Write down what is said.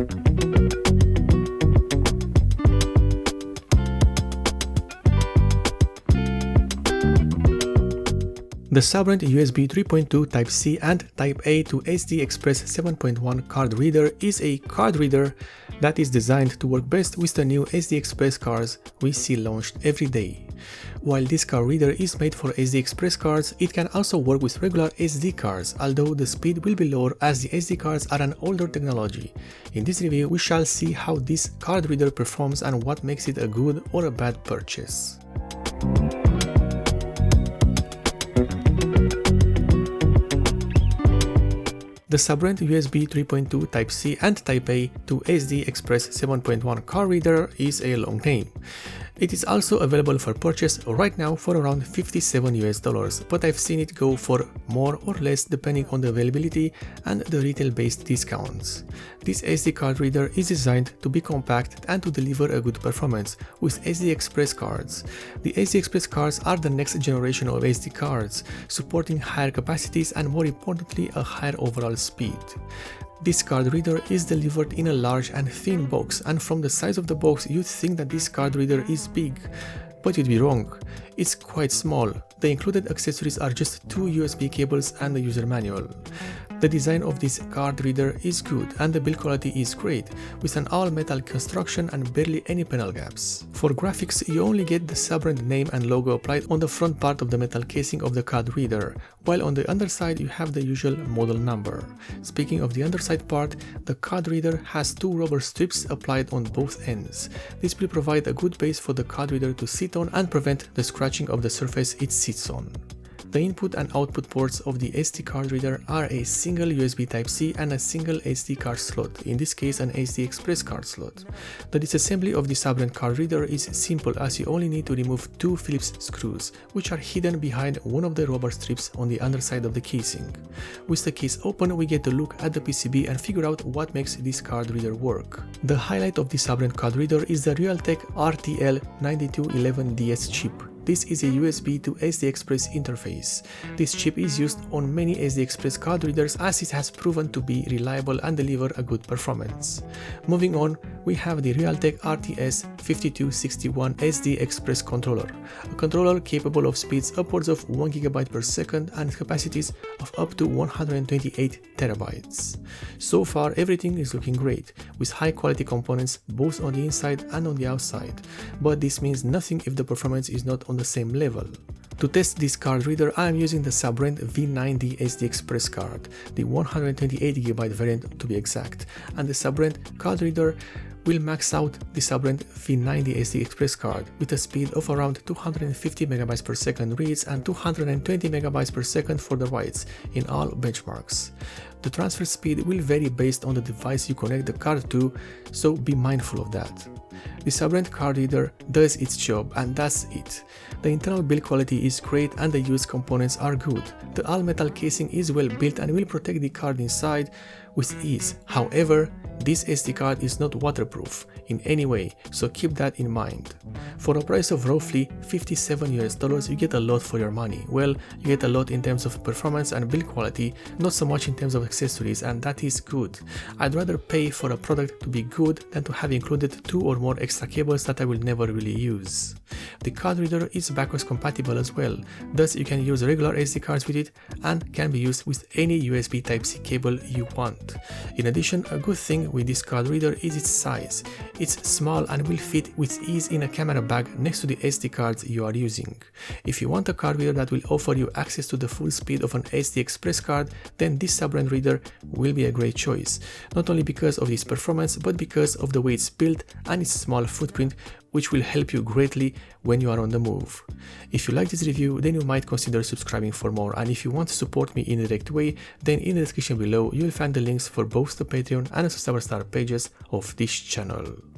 The Sabrent USB 3.2 Type-C and Type-A to SD Express 7.1 card reader is a card reader that is designed to work best with the new SD Express cards we see launched every day. While this card reader is made for SD Express cards, it can also work with regular SD cards, although the speed will be lower as the SD cards are an older technology. In this review, we shall see how this card reader performs and what makes it a good or a bad purchase. The Sabrent USB 3.2 Type-C and Type-A to SD Express 7.1 card reader is a long name. It is also available for purchase right now for around $57, but I've seen it go for more or less depending on the availability and the retail-based discounts. This SD card reader is designed to be compact and to deliver a good performance with SD Express cards. The SD Express cards are the next generation of SD cards, supporting higher capacities and, more importantly, a higher overall speed. This card reader is delivered in a large and thin box, and from the size of the box you'd think that this card reader is big, but you'd be wrong. It's quite small. The included accessories are just two USB cables and a user manual. The design of this card reader is good and the build quality is great, with an all-metal construction and barely any panel gaps. For graphics, you only get the Sabrent name and logo applied on the front part of the metal casing of the card reader, while on the underside you have the usual model number. Speaking of the underside part, the card reader has two rubber strips applied on both ends. This will provide a good base for the card reader to sit on and prevent the scratching of the surface it sits on. The input and output ports of the SD card reader are a single USB Type-C and a single SD card slot, in this case an SD Express card slot. The disassembly of the Sabrent card reader is simple, as you only need to remove two Phillips screws, which are hidden behind one of the rubber strips on the underside of the casing. With the case open, we get to look at the PCB and figure out what makes this card reader work. The highlight of the Sabrent card reader is the Realtek RTL9211DS chip. This is a USB to SD Express interface. This chip is used on many SD Express card readers as it has proven to be reliable and deliver a good performance. Moving on, we have the Realtek RTS5261 SD Express controller, a controller capable of speeds upwards of 1 GB per second and capacities of up to 128 TB. So far, everything is looking great, with high quality components both on the inside and on the outside, but this means nothing if the performance is not on the same level. To test this card reader, I am using the Sabrent V90 SD Express card, the 128 GB variant to be exact, and the Sabrent card reader will max out the Sabrent V90 SD Express card with a speed of around 250 MB per second reads and 220 MB per second for the writes in all benchmarks. The transfer speed will vary based on the device you connect the card to, so be mindful of that. The Sabrent card reader does its job, and that's it. The internal build quality is great and the used components are good. The all-metal casing is well built and will protect the card inside with ease. However, this SD card is not waterproof in any way, so keep that in mind. For a price of roughly $57, you get a lot for your money. Well, you get a lot in terms of performance and build quality, not so much in terms of accessories, and that is good. I'd rather pay for a product to be good than to have included two or more extra cables that I will never really use. The card reader is backwards compatible as well, thus you can use regular SD cards with it and can be used with any USB Type-C cable you want. In addition, a good thing with this card reader is its size. It's small and will fit with ease in a camera bag next to the SD cards you are using. If you want a card reader that will offer you access to the full speed of an SD Express card, then this Sabrent reader will be a great choice, not only because of its performance but because of the way it's built and its small footprint, which will help you greatly when you are on the move. If you like this review, then you might consider subscribing for more, and if you want to support me in a direct way, then in the description below you will find the links for both the Patreon and the Subscriber Star pages of this channel.